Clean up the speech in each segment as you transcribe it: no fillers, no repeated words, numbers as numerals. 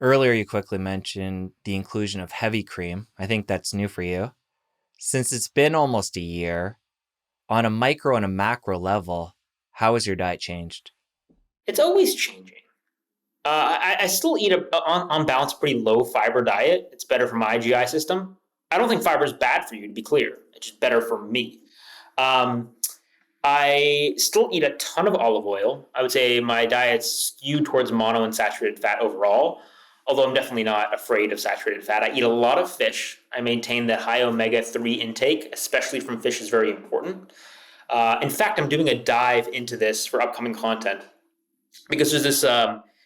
Earlier, you quickly mentioned the inclusion of heavy cream. I think that's new for you. Since it's been almost a year, on a micro and a macro level, how has your diet changed? It's always changing. I still eat on balance, pretty low fiber diet. It's better for my GI system. I don't think fiber is bad for you, to be clear. It's just better for me. Um, I still eat a ton of olive oil. I would say my diet's skewed towards monounsaturated fat overall, although I'm definitely not afraid of saturated fat. I eat a lot of fish. I maintain that high omega-3 intake, especially from fish, is very important. In fact, I'm doing a dive into this for upcoming content because there's this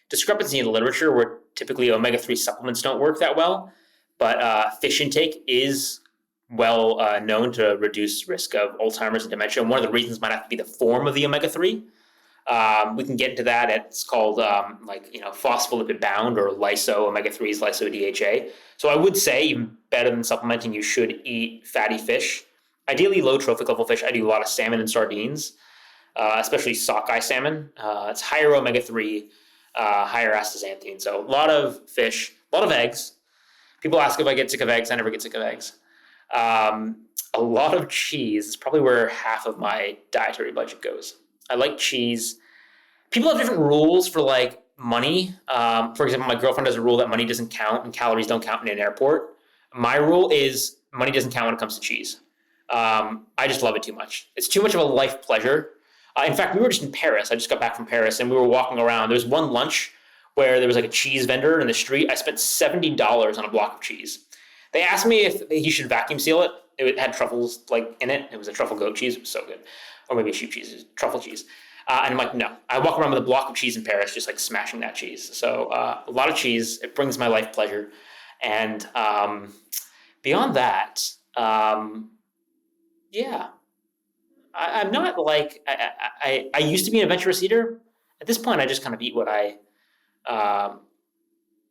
discrepancy in the literature where typically omega-3 supplements don't work that well, but fish intake is well known to reduce risk of Alzheimer's and dementia. And one of the reasons might have to be the form of the omega-3. We can get into that. It's called phospholipid bound or lyso omega-3s, lyso DHA. So I would say even better than supplementing, you should eat fatty fish. Ideally low trophic level fish. I do a lot of salmon and sardines, especially sockeye salmon. It's higher omega-3, higher astaxanthin. So a lot of fish, a lot of eggs. People ask if I get sick of eggs. I never get sick of eggs. A lot of cheese is probably where half of my dietary budget goes. I like cheese. People have different rules for like money. For example, my girlfriend has a rule that money doesn't count and calories don't count in an airport. My rule is money doesn't count when it comes to cheese. I just love it too much. It's too much of a life pleasure. In fact, we were just in Paris. I just got back from Paris and we were walking around. There was one lunch where there was like a cheese vendor in the street. I spent $70 on a block of cheese. They asked me if he should vacuum seal it. It had truffles like in it. It was a truffle goat cheese. It was so good. Or maybe a sheep cheese. It was truffle cheese. And I'm like, no. I walk around with a block of cheese in Paris, just like smashing that cheese. So a lot of cheese. It brings my life pleasure. And beyond that, yeah. I'm not like, I used to be an adventurous eater. At this point, I just kind of eat what I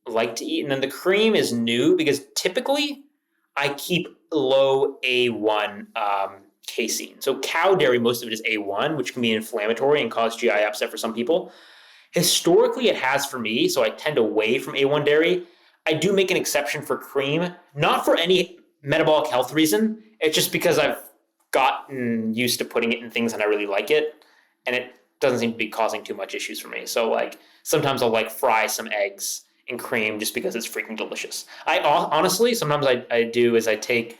like to eat. And then the cream is new because typically I keep low A1 casein. So cow dairy, most of it is A1, which can be inflammatory and cause GI upset for some people. Historically, it has for me, so I tend away from A1 dairy. I do make an exception for cream, not for any metabolic health reason. It's just because I've gotten used to putting it in things and I really like it, and it doesn't seem to be causing too much issues for me. So like sometimes I'll like fry some eggs in cream just because it's freaking delicious. I honestly sometimes I do is I take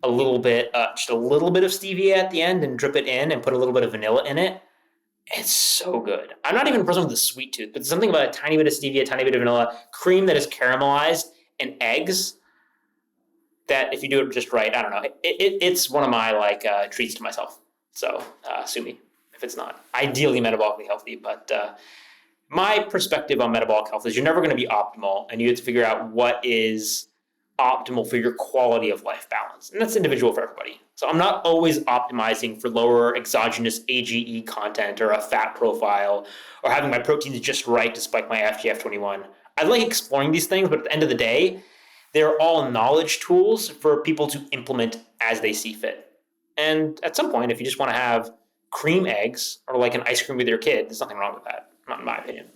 a little bit just a little bit of stevia at the end and drip it in and put a little bit of vanilla in it. It's so good. I'm not even a person with a sweet tooth, but something about a tiny bit of stevia, a tiny bit of vanilla, cream that is caramelized, and eggs that if you do it just right, I don't know. It's one of my like treats to myself. So sue me if it's not. Ideally metabolically healthy, but my perspective on metabolic health is you're never going to be optimal, and you have to figure out what is optimal for your quality of life balance. And that's individual for everybody. So I'm not always optimizing for lower exogenous AGE content or a fat profile or having my proteins just right to spike my FGF21. I like exploring these things, but at the end of the day, they're all knowledge tools for people to implement as they see fit. And at some point, if you just want to have cream eggs or like an ice cream with your kid, there's nothing wrong with that, not in my opinion.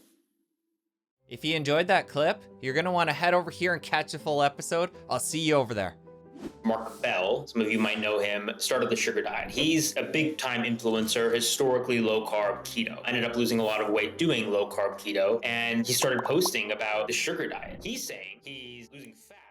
If you enjoyed that clip, you're going to want to head over here and catch the full episode. I'll see you over there. Mark Bell, some of you might know him, started the sugar diet. He's a big time influencer, historically low carb keto. Ended up losing a lot of weight doing low carb keto, and he started posting about the sugar diet. He's saying he's losing fat